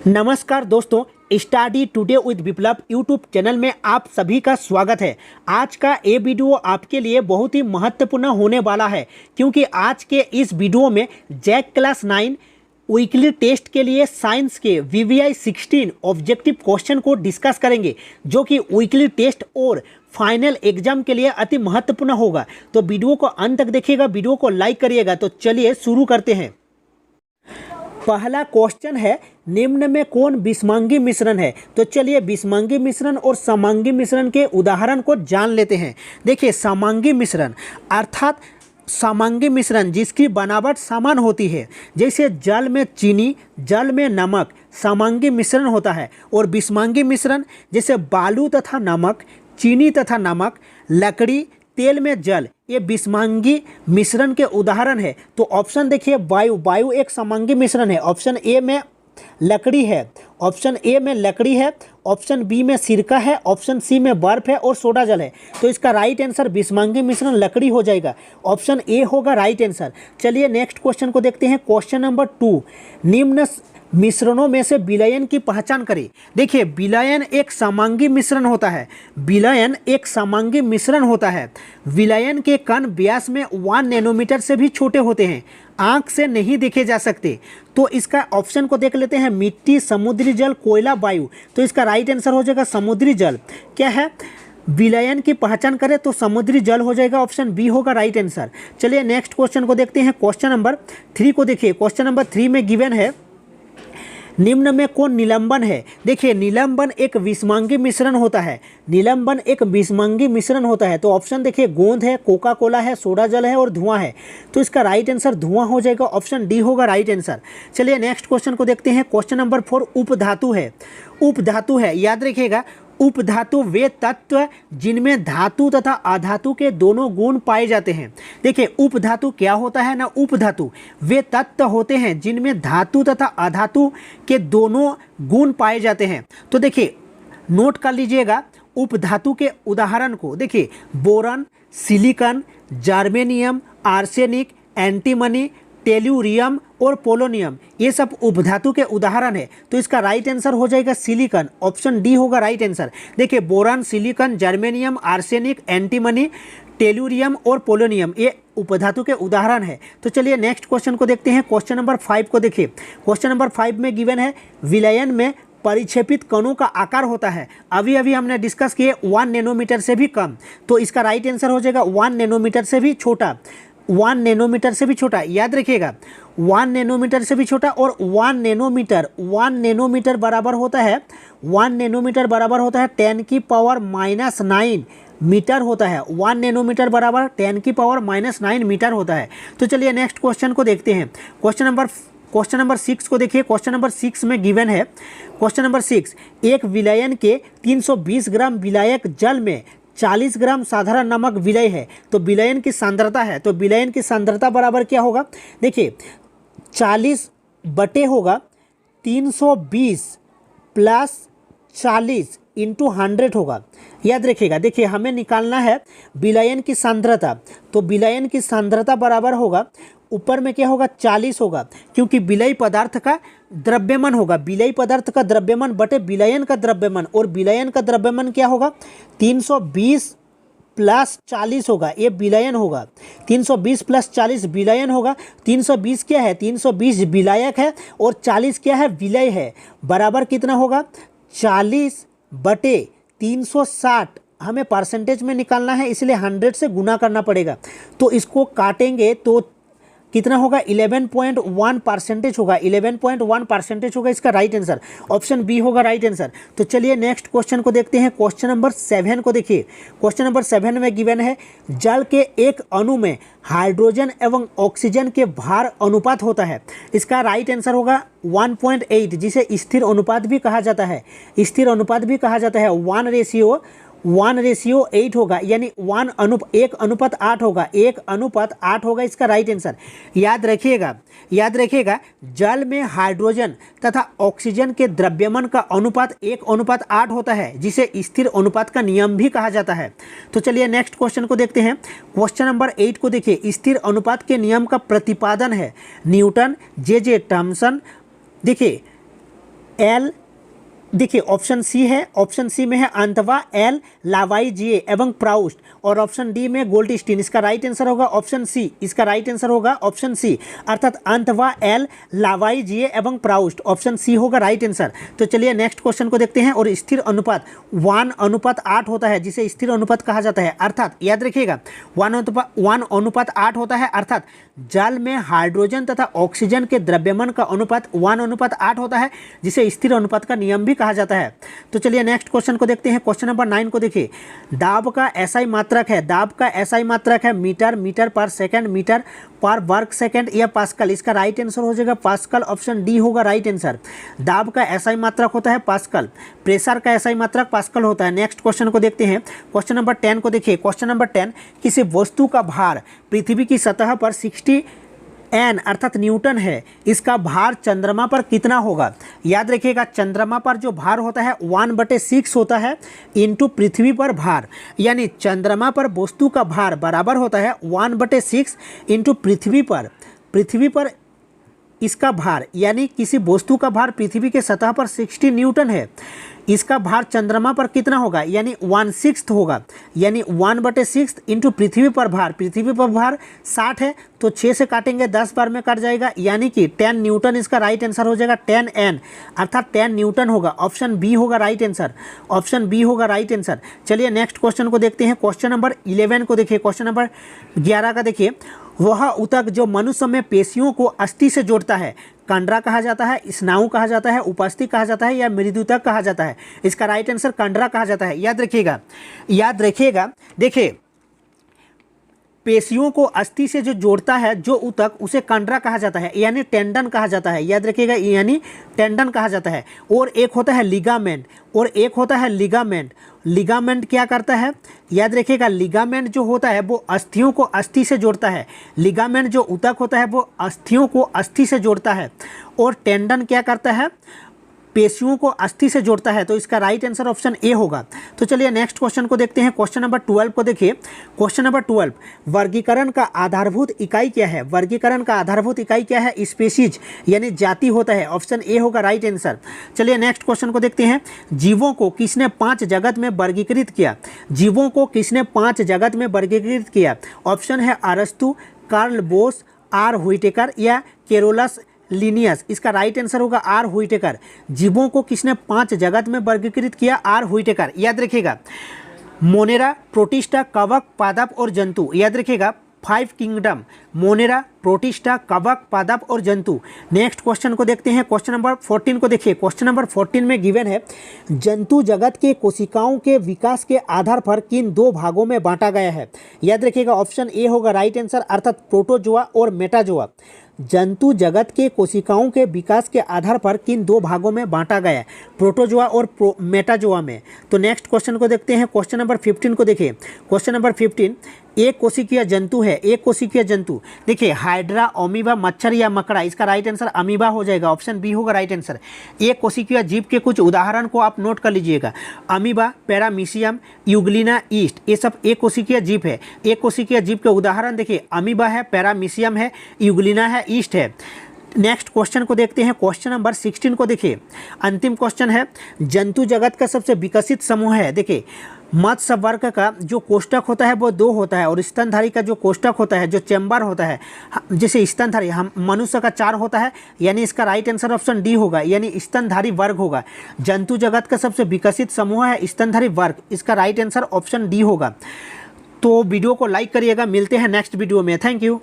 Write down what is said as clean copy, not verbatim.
नमस्कार दोस्तों, study today with Viplav YouTube channel में आप सभी का स्वागत है। आज का ये वीडियो आपके लिए बहुत ही महत्वपूर्ण होने वाला है, क्योंकि आज के इस वीडियो में जैक क्लास 9 वीकली टेस्ट के लिए साइंस के VVI 16 ऑब्जेक्टिव क्वेश्चन को डिस्कस करेंगे, जो कि वीकली टेस्ट और फाइनल एग्जाम के लिए अति महत्वपूर्ण होगा। तो वीडियो को अंत तक देखिएगा, वीडियो को लाइक करिएगा। तो चलिए शुरू करते हैं। पहला क्वेश्चन है, निम्न में कौन विषमांगी मिश्रण है? तो चलिए विषमांगी मिश्रण और समांगी मिश्रण के उदाहरण को जान लेते हैं। देखिए, समांगी मिश्रण अर्थात समांगी मिश्रण जिसकी बनावट समान होती है, जैसे जल में चीनी, जल में नमक, समांगी मिश्रण होता है। और विषमांगी मिश्रण जैसे बालू तथा नमक, चीनी तथा नमक, लकड़ी, तेल में जल, ये विषमांगी मिश्रण के उदाहरण है। तो ऑप्शन देखिए, वायु एक समांगी मिश्रण है। ऑप्शन ए में लकड़ी है, ऑप्शन ए में लकड़ी है, ऑप्शन बी में सिरका है, ऑप्शन सी में बर्फ है और सोडा जल है। तो इसका राइट आंसर विषमांगी मिश्रण लकड़ी हो जाएगा। ऑप्शन ए होगा राइट आंसर। चलिए नेक्स्ट क्वेश्चन को देखते हैं। क्वेश्चन नंबर 2, निम्न मिश्रणों में से विलयन की पहचान करें। देखिए, विलयन एक समांगी मिश्रण होता है। विलयन एक समांगी मिश्रण होता है। विलयन के कण व्यास में 1 नैनोमीटर से भी छोटे होते हैं, आंख से नहीं देखे जा सकते। तो इसका ऑप्शन को देख लेते हैं, मिट्टी, समुद्री जल, कोयला, वायु। तो इसका राइट आंसर हो जाएगा समुद्री जल। क्या है? विलयन की पहचान करें तो समुद्री जल हो जाएगा। ऑप्शन बी होगा राइट आंसर। चलिए नेक्स्ट क्वेश्चन को देखते हैं। क्वेश्चन नंबर 3 को देखिए। क्वेश्चन नंबर 3 में गिवन है, निम्न में कौन निलंबन है? देखिए, निलंबन एक विषमांगी मिश्रण होता है। निलंबन एक विषमांगी मिश्रण होता है। तो ऑप्शन देखिए, गोंद है, कोका कोला है, सोडा जल है और धुआं है। तो इसका राइट आंसर धुआं हो जाएगा। ऑप्शन डी होगा राइट आंसर। चलिए नेक्स्ट क्वेश्चन को देखते हैं। क्वेश्चन नंबर 4, उपधातु है। उपधातु है, याद रखिएगा, उपधातु वे तत्व जिनमें धातु तथा अधातु के दोनों गुण पाए जाते हैं। देखिए, उपधातु क्या होता है ना? उपधातु वे तत्व होते हैं जिनमें धातु तथा अधातु के दोनों गुण पाए जाते हैं। तो देखिए, नोट कर लीजिएगा उपधातु के उदाहरण को। देखिए, boron, silicon, germanium, arsenic, antimony, tellurium और पोलोनियम, ये सब उपधातु के उदाहरण है। तो इसका राइट आंसर हो जाएगा सिलिकॉन। ऑप्शन डी होगा राइट आंसर। देखिए, boron, silicon, germanium, arsenic, antimony, tellurium और पोलोनियम, ये उपधातु के उदाहरण है। तो चलिए नेक्स्ट क्वेश्चन को देखते हैं। क्वेश्चन नंबर 5 को देखिए। क्वेश्चन नंबर 5 में गिवन है, विलयन में परिक्षेपित कणों का आकार होता है। अभी हमने डिस्कस किए 1 नैनोमीटर से भी कम। तो इसका राइट आंसर हो जाएगा 1 नैनोमीटर से भी छोटा। 1 नैनोमीटर से भी छोटा, याद रखिएगा, 1 नैनोमीटर से भी छोटा। और 1 नैनोमीटर बराबर होता है 1 नैनोमीटर बराबर होता है 10⁻⁹ मीटर होता है। 1 नैनोमीटर बराबर 10⁻⁹ मीटर होता है। तो चलिए नेक्स्ट क्वेश्चन को देखते हैं। क्वेश्चन नंबर 6 को देखिए। क्वेश्चन नंबर 6 में गिवन है, क्वेश्चन नंबर 6, एक विलयन के 320 ग्राम विलायक जल में 40 ग्राम साधारण नमक विलय है। तो विलयन की सांद्रता है, तो विलयन की सांद्रता बराबर क्या होगा? देखिए, 40 बटे होगा 320 प्लस 40 इंटू 100 होगा। याद रखिएगा, देखिए हमें निकालना है विलयन की सांद्रता। तो विलयन की सांद्रता बराबर होगा, ऊपर में क्या होगा 40 होगा, क्योंकि विलय पदार्थ का द्रव्यमान होगा। विलय पदार्थ का द्रव्यमान बटे विलयन का द्रव्यमान, और विलयन का द्रव्यमान क्या होगा 320 प्लस 40 होगा, ये विलयन होगा। 320 प्लस 40 विलयन होगा। 320 क्या है? 320 विलायक है और 40 क्या है? विलय है। बराबर कितना होगा? 40 बटे 360। हमें परसेंटेज में निकालना है, इसलिए 100 से गुना करना पड़ेगा। तो इसको काटेंगे तो कितना होगा? 11.1% होगा। 11.1% होगा इसका राइट आंसर। ऑप्शन बी होगा राइट आंसर। तो चलिए नेक्स्ट क्वेश्चन को देखते हैं। क्वेश्चन नंबर 7 को देखिए। क्वेश्चन नंबर 7 में गिवन है, जल के एक अणु में हाइड्रोजन एवं ऑक्सीजन के भार अनुपात होता है। इसका राइट आंसर होगा 1.8, जिसे स्थिर अनुपात भी कहा जाता है। स्थिर अनुपात भी कहा जाता है। 1:8 होगा, यानी 1:8 होगा। 1:8 होगा इसका राइट आंसर। याद रखिएगा, जल में हाइड्रोजन तथा ऑक्सीजन के द्रव्यमान का अनुपात 1:8 होता है, जिसे स्थिर अनुपात का नियम भी कहा जाता है। तो चलिए नेक्स्ट क्वेश्चन को देखते हैं। क्वेश्चन नंबर 8 को देखिए। स्थिर अनुपात के नियम का प्रतिपादन है न्यूटन, जे थॉमसन। देखिए, एल, देखिए ऑप्शन सी है, ऑप्शन सी में है अंतवा, एल लावाइजिए एवं प्राउस्ट, और ऑप्शन डी में गोल्डस्टीन। इसका राइट आंसर होगा ऑप्शन सी, इसका राइट आंसर होगा ऑप्शन सी, अर्थात अंतवा, एल लावाइजिए एवं प्राउस्ट, ऑप्शन सी होगा राइट आंसर। तो चलिए नेक्स्ट क्वेश्चन को देखते हैं। और स्थिर अनुपात 1:8 होता है, जिसे स्थिर अनुपात कहा जाता है, अर्थात याद रखिएगा 1:8 होता है, अर्थात जल में हाइड्रोजन तथा ऑक्सीजन के द्रव्यमान का अनुपात 1:8 होता है, जिसे स्थिर अनुपात का नियम भी कहा जाता है। तो चलिए नेक्स्ट क्वेश्चन को देखते हैं। क्वेश्चन नंबर 9 को देखिए। दाब का एसआई मात्रक है, दाब का एसआई मात्रक है मीटर, मीटर पर सेकंड, मीटर पर वर्ग सेकंड या पास्कल। इसका राइट आंसर हो जाएगा पास्कल, ऑप्शन डी होगा राइट आंसर। दाब का एसआई मात्रक होता है पास्कल, प्रेशर का एसआई मात्रक पास्कल होता है। नेक्स्ट क्वेश्चन को देखते हैं। क्वेश्चन नंबर 10 को देखिए। क्वेश्चन नंबर 10, किसी वस्तु का भार पृथ्वी की सतह पर 60 एन अर्थात न्यूटन है, इसका भार चंद्रमा पर कितना होगा? याद रखिएगा चंद्रमा पर जो भार होता है 1/6 होता है इंटू पृथ्वी पर भार, यानी चंद्रमा पर वस्तु का भार बराबर होता है 1/6 इंटू पृथ्वी पर इसका भार, यानी किसी वस्तु का भार पृथ्वी के सतह पर 60 न्यूटन है, इसका भार चंद्रमा पर कितना होगा? यानी 1/6 होगा, यानी 1/6 इंटू पृथ्वी पर भार 60 है, तो 6 से काटेंगे 10 बार में कट जाएगा, यानी कि 10 न्यूटन इसका राइट आंसर हो जाएगा। 10 एन अर्थात 10 न्यूटन होगा, ऑप्शन बी होगा राइट आंसर, ऑप्शन बी होगा राइट आंसर। चलिए नेक्स्ट क्वेश्चन को देखते हैं। क्वेश्चन नंबर 11 को देखिए। क्वेश्चन नंबर 11 का देखिए। वह ऊतक जो मनुष्य में पेशियों को अस्थि से जोड़ता है, कंडरा कहा जाता है, स्नायु कहा जाता है, उपस्थिति कहा जाता है या मृदुतक कहा जाता है? इसका राइट आंसर कंडरा कहा जाता है। याद रखिएगा देखिए पेशियों को अस्थि से जो जोड़ता है जो ऊतक, उसे कंडरा कहा जाता है, यानी टेंडन कहा जाता है। याद रखिएगा यानी टेंडन कहा जाता है। और एक होता है लिगामेंट, लिगामेंट क्या करता है? याद रखिएगा लिगामेंट जो होता है वो अस्थियों को अस्थि से जोड़ता है, लिगामेंट जो ऊतक होता है वो अस्थियों को अस्थि से जोड़ता है, और टेंडन क्या करता है? पेशियों को अस्थि से जोड़ता है। तो इसका राइट आंसर ऑप्शन ए होगा। तो चलिए नेक्स्ट क्वेश्चन को देखते हैं। क्वेश्चन नंबर 12 को देखिए। क्वेश्चन नंबर 12, वर्गीकरण का आधारभूत इकाई क्या है? वर्गीकरण का आधारभूत इकाई क्या है? स्पीशीज यानी जाति होता है, ऑप्शन ए होगा राइट आंसर। चलिए नेक्स्ट क्वेश्चन को देखते हैं। जीवों को किसने 5 जगत में वर्गीकृत किया? जीवों को किसने 5 जगत में वर्गीकृत किया? ऑप्शन है अरस्तु, कार्ल बोस, आर व्हिटेकर या केरोलस लिनियस। इसका राइट आंसर होगा आर व्हिटेकर। जीवों को किसने 5 जगत में वर्गीकृत किया? R Whittaker. याद रखिएगा मोनेरा, प्रोटिस्टा, कवक, पादप और जंतु। याद रखिएगा 5 किंगडम, मोनेरा, प्रोटिस्टा, कवक, पादप और जंतु। नेक्स्ट क्वेश्चन को देखते हैं। क्वेश्चन नंबर 14 को देखिए। क्वेश्चन नंबर 14 में गिवन है जंतु जगत के कोशिकाओं के विकास के आधार पर किन 2 भागों में बांटा गया है? याद रखिएगा ऑप्शन ए होगा राइट आंसर, अर्थात प्रोटोजोआ और मेटाजोआ। जंतु जगत के कोशिकाओं के विकास के आधार पर किन 2 भागों में बांटा गया है? प्रोटोजोआ और मेटाजोआ में। तो नेक्स्ट क्वेश्चन को देखते हैं। क्वेश्चन नंबर 15 को देखिए। क्वेश्चन नंबर 15, एक कोशिकीय जंतु है, एक कोशिकीय जंतु देखिए हाइड्रा, अमीबा, मच्छर या मकड़ा। इसका राइट आंसर अमीबा हो जाएगा, ऑप्शन बी होगा राइट आंसर। एक कोशिकीय जीव के कुछ उदाहरण को आप नोट कर लीजिएगा। अमीबा, पैरामीशियम, यूग्लिना, ईस्ट, ये सब एक कोशिकीय जीव है। एक कोशिकीय जीव के उदाहरण देखिए अमीबा है, पैरामीशियम है, यूग्लिना है, ईस्ट है। नेक्स्ट क्वेश्चन को देखते हैं। क्वेश्चन नंबर 16 को देखिए। अंतिम क्वेश्चन है जंतु जगत का सबसे विकसित समूह है। देखिए मत्स्य वर्ग का जो कोष्ठक होता है वो 2 होता है, और स्तनधारी का जो कोष्ठक होता है, जो चैम्बर होता है, जैसे स्तनधारी हम मनुष्य का 4 होता है, यानी इसका राइट आंसर ऑप्शन डी होगा, यानी स्तनधारी वर्ग होगा। जंतु जगत का सबसे विकसित समूह है स्तनधारी वर्ग, इसका राइट आंसर ऑप्शन डी होगा। तो वीडियो को लाइक करिएगा, मिलते हैं नेक्स्ट वीडियो में। Thank you.